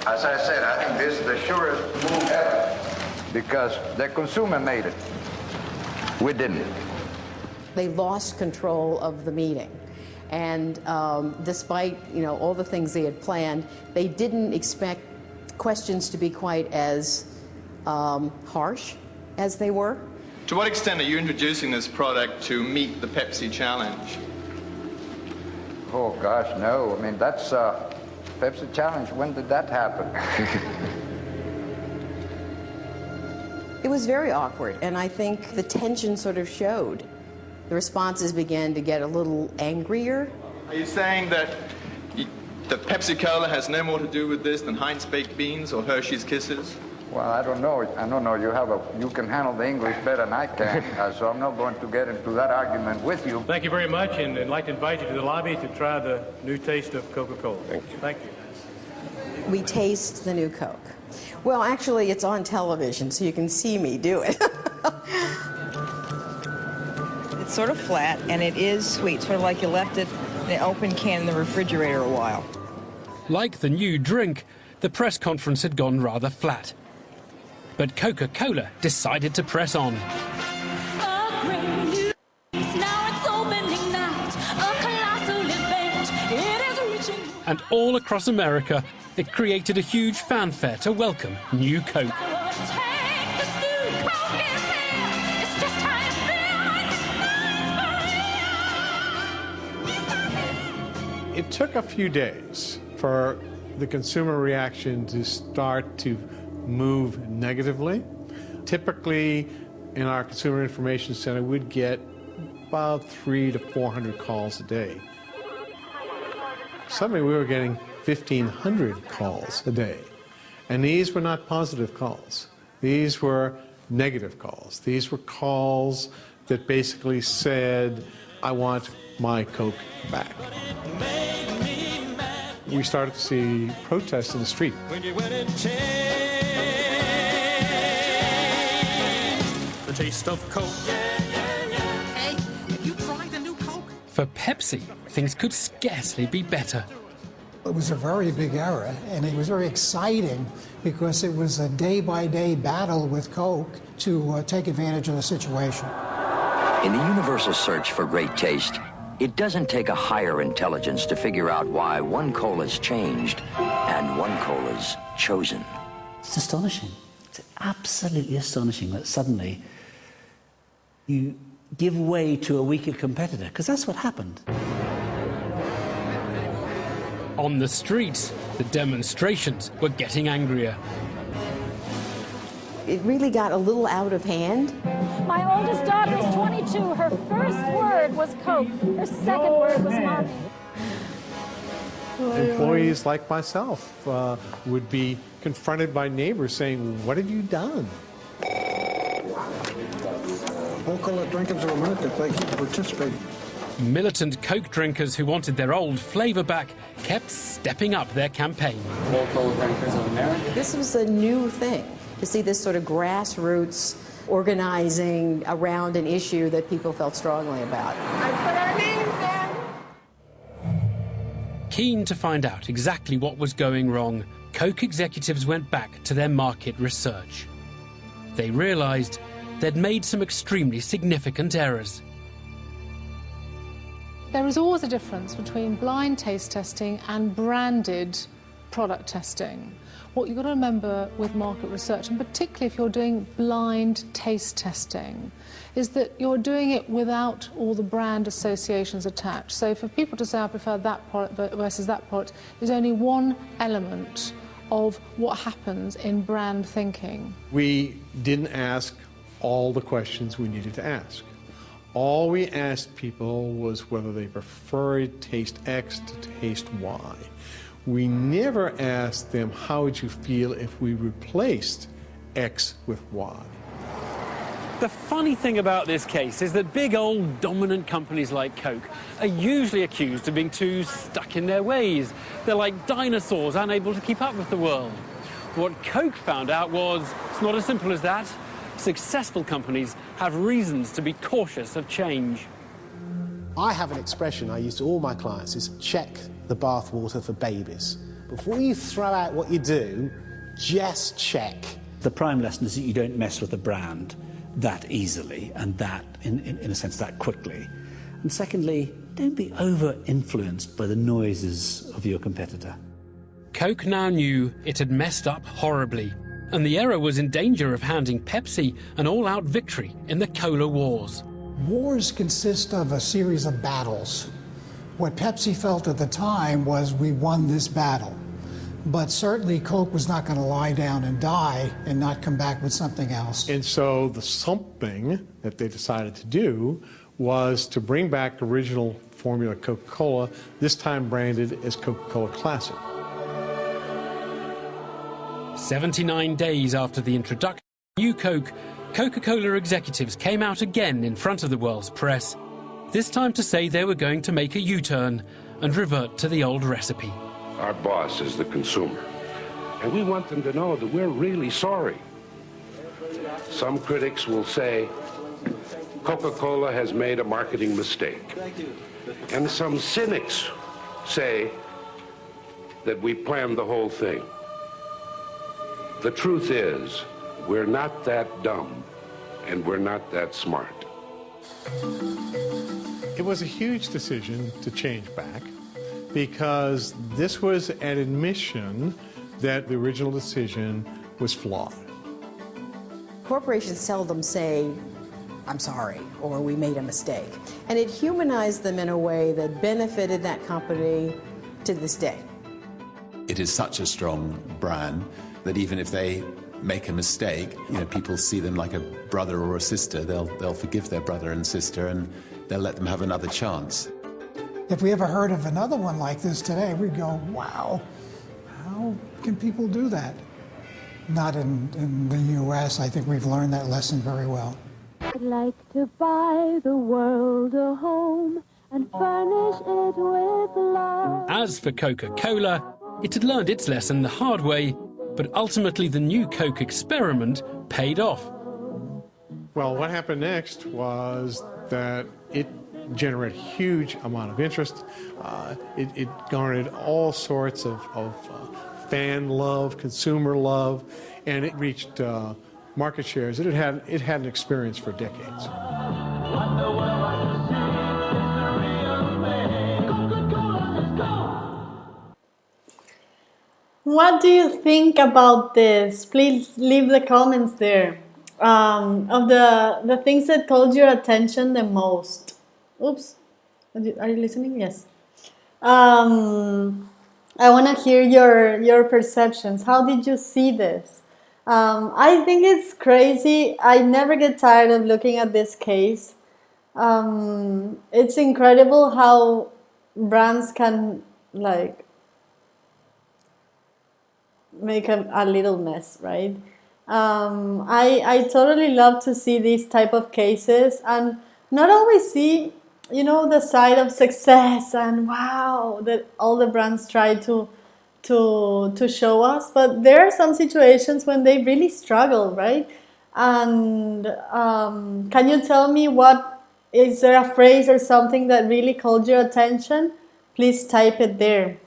As I said, I think this is the surest move ever because the consumer made it. We didn't. They lost control of the meeting. And despite, all the things they had planned, they didn't expect questions to be quite as harsh as they were. To what extent are you introducing this product to meet the Pepsi challenge? Oh, gosh, no. I mean, that's Pepsi challenge. When did that happen? It was very awkward, and I think the tension sort of showed. The responses began to get a little angrier. Are you saying that Pepsi Cola has no more to do with this than Heinz baked beans or Hershey's Kisses? Well, I don't know. You can handle the English better than I can, so I'm not going to get into that argument with you. Thank you very much, and I'd like to invite you to the lobby to try the new taste of Coca-Cola. Thank you. Thank you. We taste the new Coke. Well, actually, it's on television, so you can see me do it. It's sort of flat, and it is sweet, sort of like you left it in an open can in the refrigerator a while. Like the new drink, the press conference had gone rather flat. But Coca-Cola decided to press on. And all across America, it created a huge fanfare to welcome new Coke. It took a few days for the consumer reaction to start to move negatively. Typically, in our Consumer Information Center, we'd get about 300 to 400 calls a day. Suddenly, we were getting 1,500 calls a day. And these were not positive calls. These were negative calls. These were calls that basically said, I want my Coke back. We started to see protests in the street. The taste of Coke. Hey, have you tried the new Coke? For Pepsi, things could scarcely be better. It was a very big era, and it was very exciting because it was a day-by-day battle with Coke to take advantage of the situation. In the universal search for great taste, it doesn't take a higher intelligence to figure out why one cola's changed and one cola's chosen. It's astonishing. It's absolutely astonishing that suddenly you give way to a weaker competitor, because that's what happened. On the streets, the demonstrations were getting angrier. it really got a little out of hand. My oldest daughter is 22. Her first word was Coke. Her second word was Mommy. Employees like myself would be confronted by neighbors saying, "What have you done?" Coca-Cola drinkers of America, thank you for participating. Militant Coke drinkers who wanted their old flavour back kept stepping up their campaign. Coca-Cola drinkers of America. This was a new thing, to see this sort of grassroots organizing around an issue that people felt strongly about. I put our names in. Keen to find out exactly what was going wrong, Coke executives went back to their market research. They realised they'd made some extremely significant errors. There is always a difference between blind taste testing and branded product testing. What you've got to remember with market research, and particularly if you're doing blind taste testing, is that you're doing it without all the brand associations attached. So for people to say, I prefer that product versus that product, is only one element of what happens in brand thinking. We didn't ask all the questions we needed to ask. All we asked people was whether they preferred taste X to taste Y. We never asked them, how would you feel if we replaced X with Y? The funny thing about this case is that big old dominant companies like Coke are usually accused of being too stuck in their ways. They're like dinosaurs, unable to keep up with the world. What Coke found out was it's not as simple as that. Successful companies have reasons to be cautious of change. I have an expression I use to all my clients, is check the bathwater for babies. Before you throw out what you do, just check. The prime lesson is that you don't mess with a brand that easily and that, in a sense, that quickly. And secondly, don't be over-influenced by the noises of your competitor. Coke now knew it had messed up horribly, and the error was in danger of handing Pepsi an all-out victory in the cola wars. Wars consist of a series of battles. What Pepsi felt at the time was, we won this battle. But certainly Coke was not going to lie down and die and not come back with something else. And so the something that they decided to do was to bring back original formula Coca-Cola, this time branded as Coca-Cola Classic. 79 days after the introduction of new Coke, Coca-Cola executives came out again in front of the world's press, this time to say they were going to make a U-turn and revert to the old recipe. Our boss is the consumer, and we want them to know that we're really sorry. Some critics will say Coca-Cola has made a marketing mistake, and some cynics say that we planned the whole thing. The truth is, we're not that dumb, and we're not that smart. It was a huge decision to change back, because this was an admission that the original decision was flawed. Corporations seldom say, I'm sorry, or we made a mistake. And it humanized them in a way that benefited that company to this day. It is such a strong brand that even if they make a mistake, people see them like a brother or a sister. They'll forgive their brother and sister, and they'll let them have another chance. If we ever heard of another one like this today, we'd go, wow, how can people do that? Not in the U.S. I think we've learned that lesson very well. I'd like to buy the world a home and furnish it with love. As for Coca-Cola, it had learned its lesson the hard way, but ultimately the new Coke experiment paid off. Well, what happened next was that it generated a huge amount of interest. It garnered all sorts of fan love, consumer love, and it reached market shares that it hadn't experienced for decades. What do you think about this? Please leave the comments there. Of the things that called your attention the most. Oops. Are you listening? Yes. I want to hear your perceptions. How did you see this? I think it's crazy. I never get tired of looking at this case. It's incredible how brands can like make a little mess, right? I totally love to see these type of cases and not always see, the side of success and wow that all the brands try to show us, but there are some situations when they really struggle, right? And can you tell me what is there a phrase or something that really called your attention? Please type it there.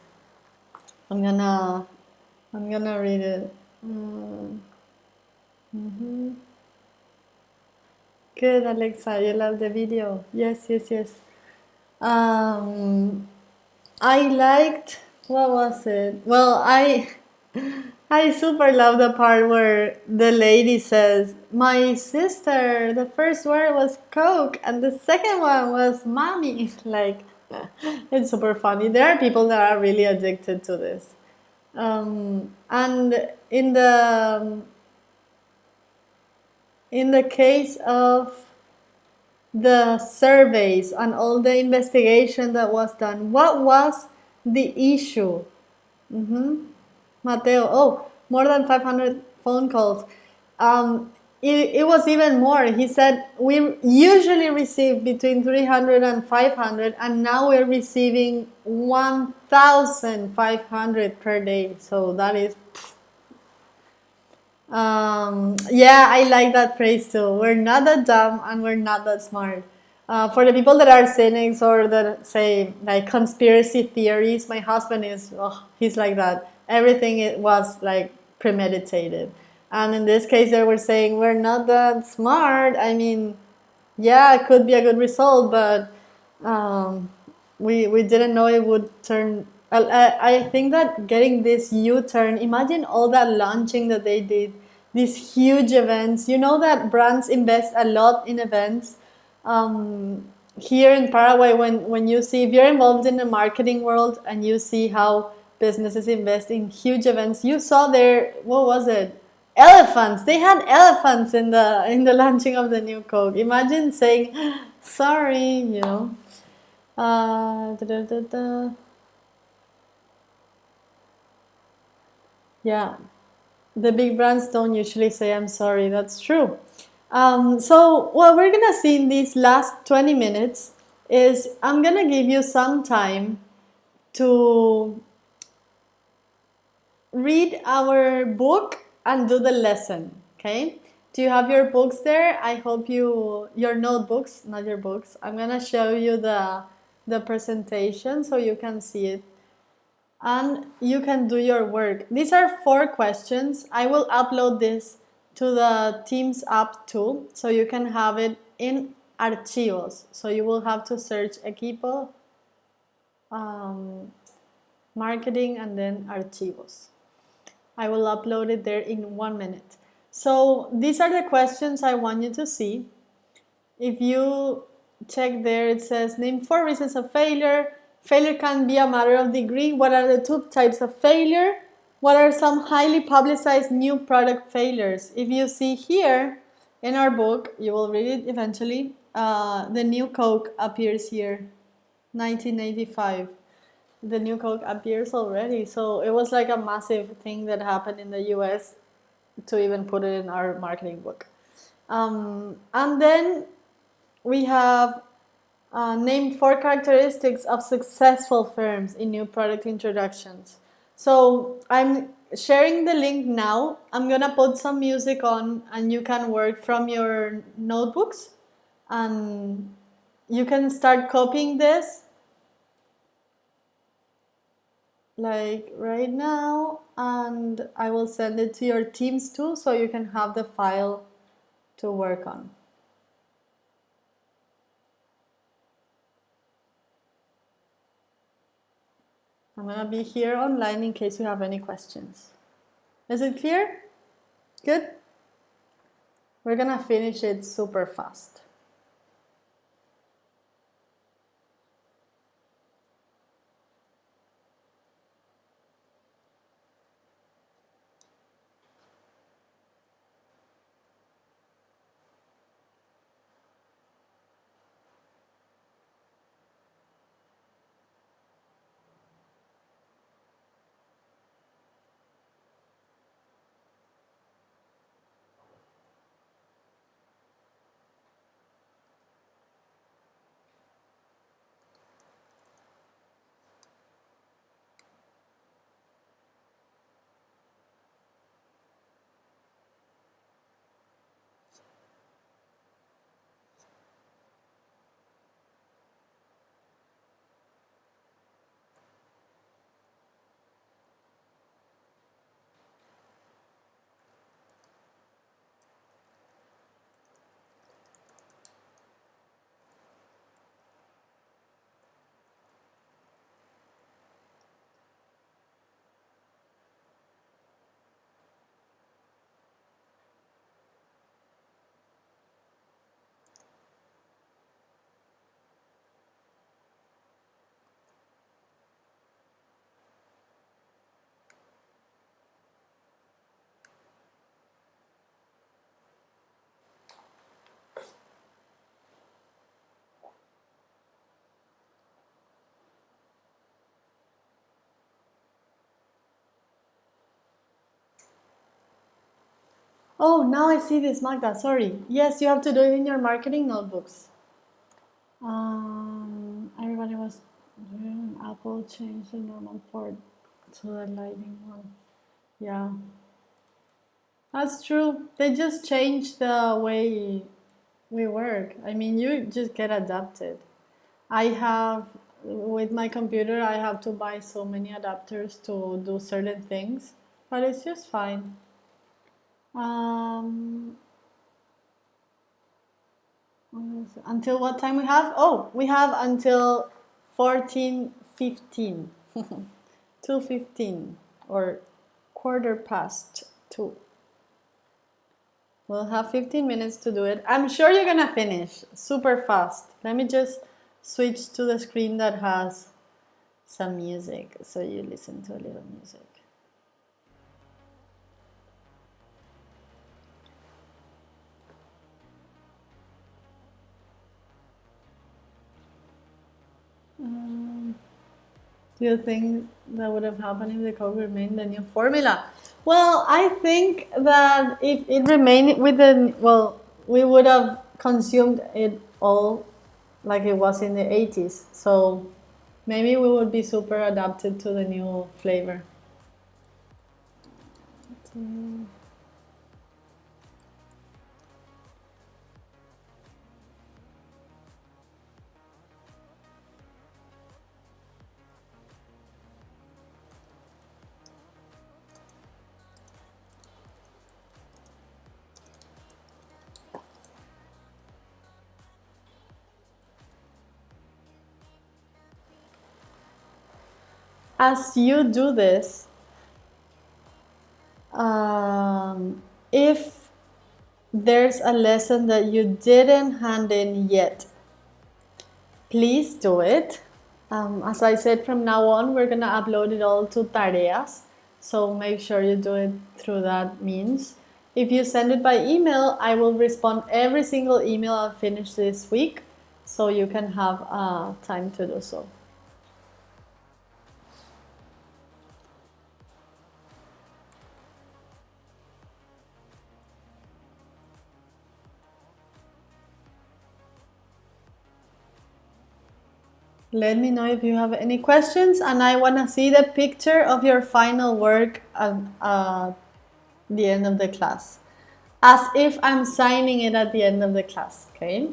I'm gonna read it. Mhm. Good, Alexa. You love the video. Yes, yes, yes. I liked, what was it? Well, I super love the part where the lady says, "My sister, the first word was Coke, and the second one was mommy." Like, it's super funny. There are people that are really addicted to this. And in the case of the surveys and all the investigation that was done, what was the issue? Mateo, oh, more than 500 phone calls. It was even more. He said we usually receive between 300 and 500, and now we're receiving 1,500 per day. So that is yeah, I like that phrase too. We're not that dumb and we're not that smart. For the people that are cynics or that say like conspiracy theories, my husband is, oh, he's like that. Everything it was like premeditated. And in this case, they were saying we're not that smart. I mean, yeah, it could be a good result, but we didn't know it would turn. I think that getting this U-turn, imagine all that launching that they did, these huge events. You know that brands invest a lot in events. Here in Paraguay, when you see, if you're involved in the marketing world and you see how businesses invest in huge events, you saw there, what was it? Elephants. They had elephants in the launching of the new Coke. Imagine saying, sorry, Da, da, da, da. Yeah, the big brands don't usually say I'm sorry. That's true. So what we're gonna see in these last 20 minutes is I'm gonna give you some time to read our book and do the lesson. Okay? Do you have your books there? I hope your notebooks, not your books. I'm gonna show you the presentation so you can see it and you can do your work. These are 4 questions. I will upload this to the Teams app too, so you can have it in archivos. So you will have to search equipo, marketing, and then archivos. I will upload it there in 1 minute. So these are the questions I want you to see. If you check there, it says name 4 reasons of failure. Failure can be a matter of degree. What are the 2 types of failure? What are some highly publicized new product failures? If you see here in our book, you will read it eventually. The new Coke appears here, 1985. The new Coke appears already. So it was like a massive thing that happened in the US to even put it in our marketing book. And then we have named 4 characteristics of successful firms in new product introductions. So I'm sharing the link now. I'm gonna put some music on and you can work from your notebooks and you can start copying this like right now, and I will send it to your teams too so you can have the file to work on. I'm gonna be here online in case you have any questions. Is it clear? Good? We're gonna finish it super fast. Oh, now I see this, Magda. Sorry. Yes, you have to do it in your marketing notebooks. Everybody was doing Apple changed the normal port to the Lightning one. Yeah, that's true. They just changed the way we work. I mean, you just get adapted. I have, with my computer, I have to buy so many adapters to do certain things, but it's just fine. Until what time we have? Oh, we have until 14:15. 2:15 or 2:15. We'll have 15 minutes to do it. I'm sure you're gonna finish super fast. Let me just switch to the screen that has some music so you listen to a little music. Do you think that would have happened if the Coke remained the new formula? Well, I think that if it remained with the, well, we would have consumed it all like it was in the 80s. So maybe we would be super adapted to the new flavor. As you do this, if there's a lesson that you didn't hand in yet, please do it. As I said, from now on, we're gonna upload it all to Tareas. So make sure you do it through that means. If you send it by email, I will respond every single email I'll finish this week, so you can have time to do so. Let me know if you have any questions, and I want to see the picture of your final work at the end of the class, as if I'm signing it at the end of the class, okay?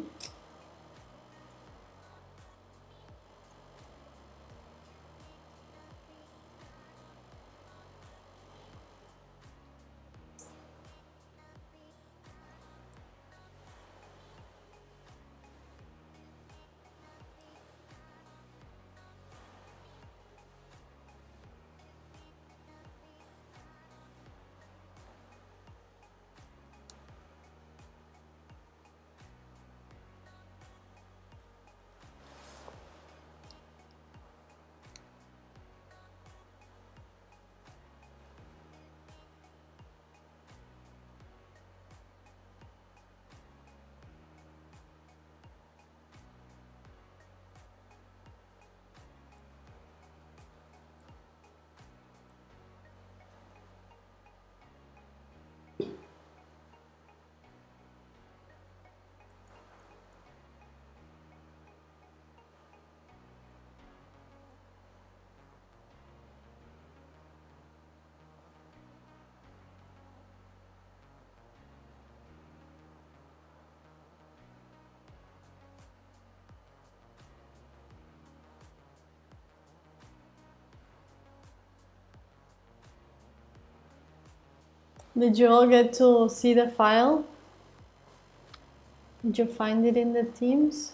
Did you all get to see the file? Did you find it in the Teams?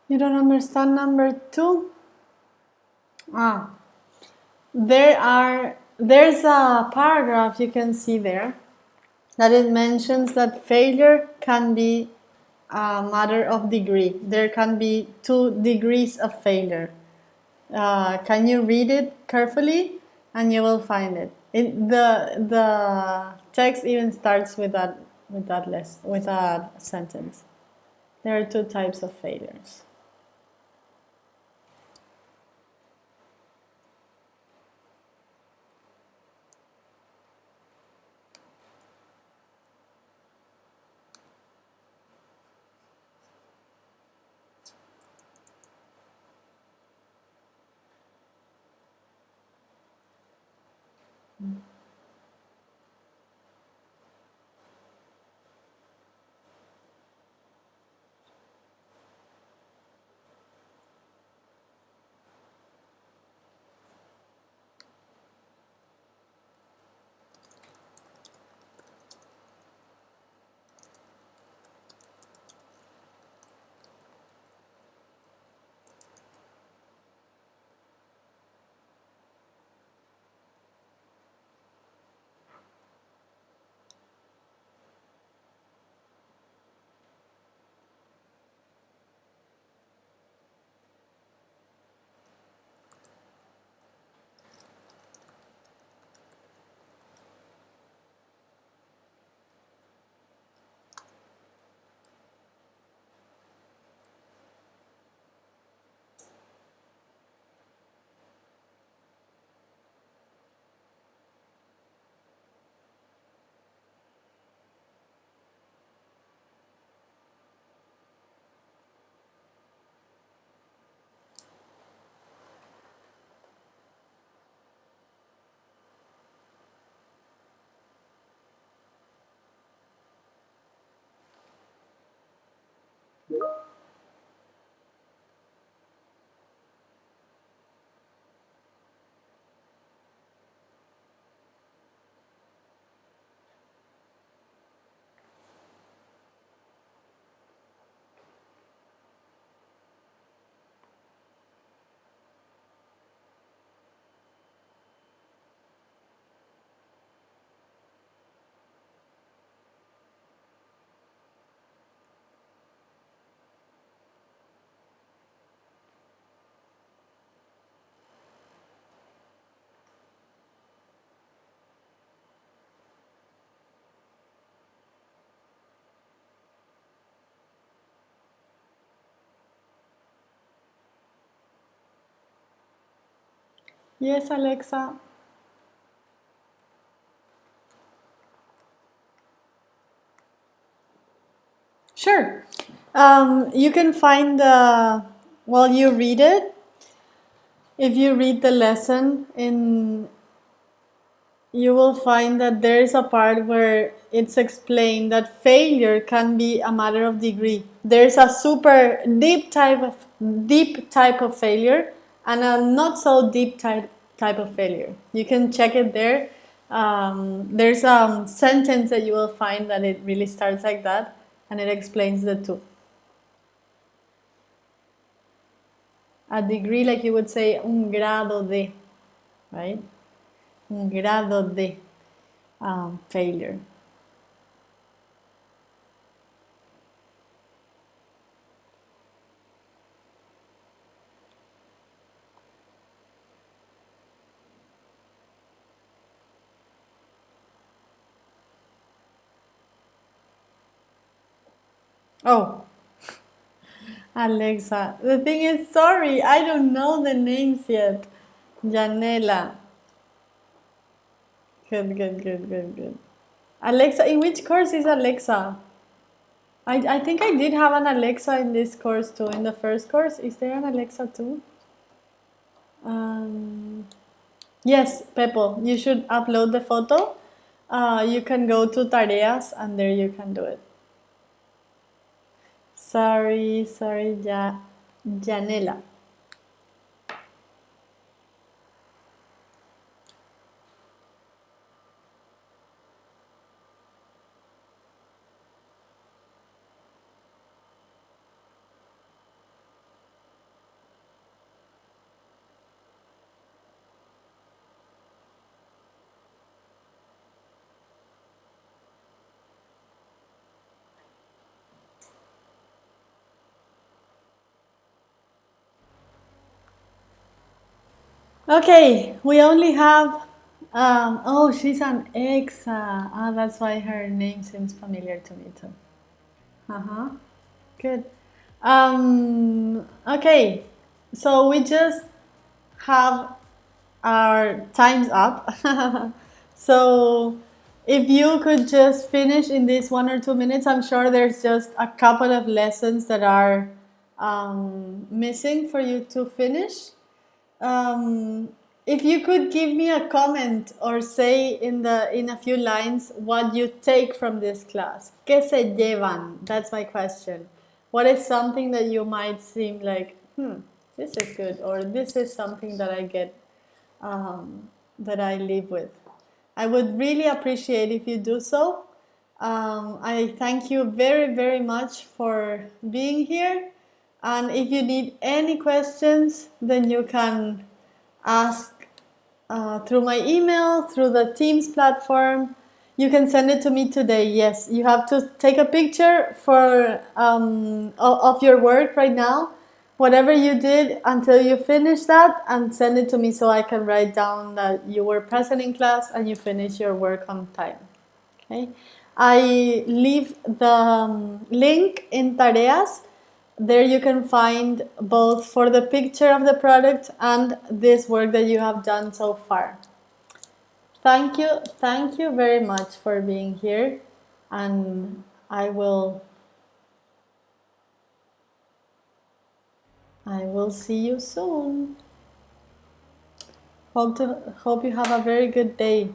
You don't understand number 2? Ah, there's a paragraph you can see there that it mentions that failure can be a matter of degree. There can be 2 degrees of failure. Can you read it carefully, and you will find it. The text even starts with that sentence. There are 2 types of failures. Yes, Alexa. Sure. You can find while you read it, if you read the lesson you will find that there is a part where it's explained that failure can be a matter of degree. There's a super deep type of failure and a not so deep type of failure. You can check it there. There's a sentence that you will find that it really starts like that, and it explains the 2. A degree, like you would say, un grado de, right? Un grado de failure. Oh, Alexa. The thing is, sorry, I don't know the names yet. Janela. Good. Alexa, in which course is Alexa? I think I did have an Alexa in this course too. In the first course, is there an Alexa too? Yes, Pepo, you should upload the photo. You can go to Tareas and there you can do it. Sorry, Janela. Okay, we only have. Oh, she's an exa. Ah, that's why her name seems familiar to me too. Uh-huh. Good. Okay, so we just have our time's up. So if you could just finish in these 1 or 2 minutes, I'm sure there's just a couple of lessons that are missing for you to finish. If you could give me a comment or say in a few lines what you take from this class. ¿Qué se llevan? That's my question. What is something that you might seem like, this is good, or this is something that I get, that I live with? I would really appreciate if you do so. I thank you very, very much for being here. And if you need any questions, then you can ask through my email, through the Teams platform. You can send it to me today. Yes, you have to take a picture of your work right now, whatever you did until you finish that, and send it to me so I can write down that you were present in class and you finished your work on time. Okay, I leave the link in Tareas. There you can find both for the picture of the product and this work that you have done so far. Thank you very much for being here, and I will see you soon. Hope you have a very good day.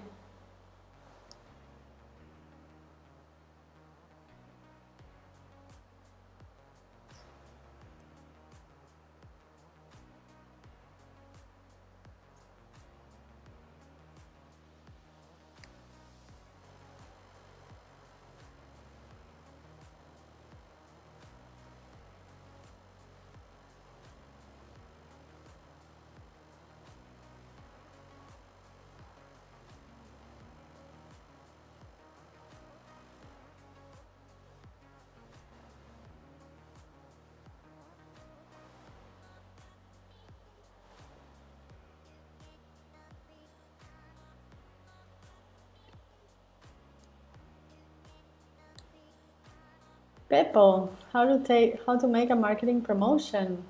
Pepo, how to make a marketing promotion.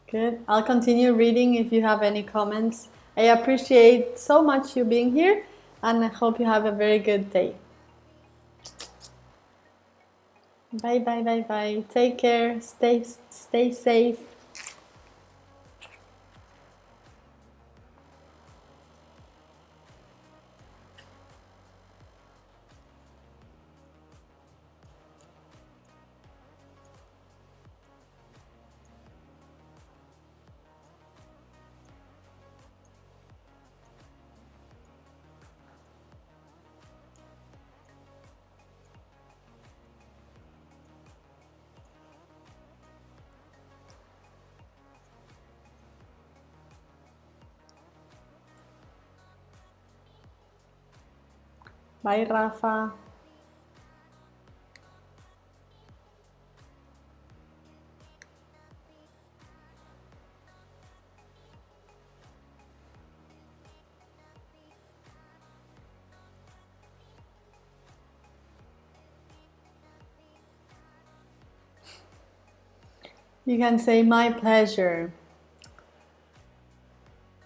Good. I'll continue reading if you have any comments. I appreciate so much you being here, and I hope you have a very good day. Bye, bye, bye, bye. Take care. Stay safe. Bye, Rafa. You can say my pleasure.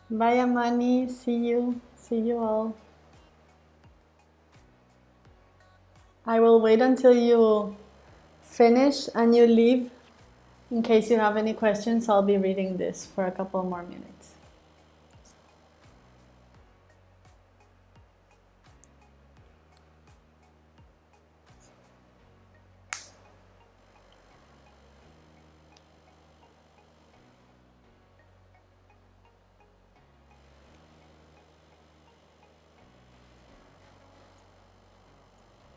Bye, Amani. See you all. I will wait until you finish and you leave. In case you have any questions, I'll be reading this for a couple more minutes.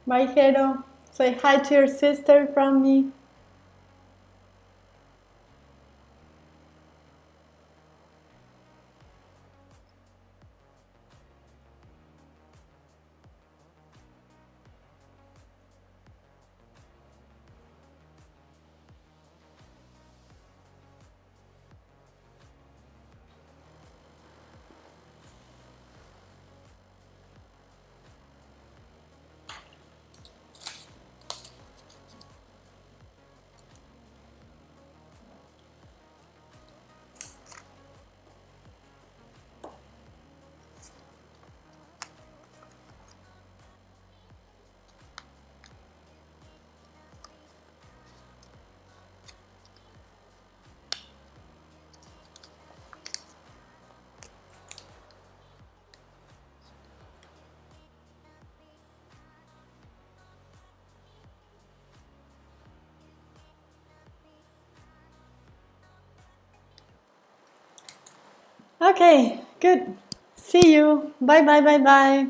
Bye, Hero. Say hi to your sister from me. Okay, good. See you. Bye bye bye bye.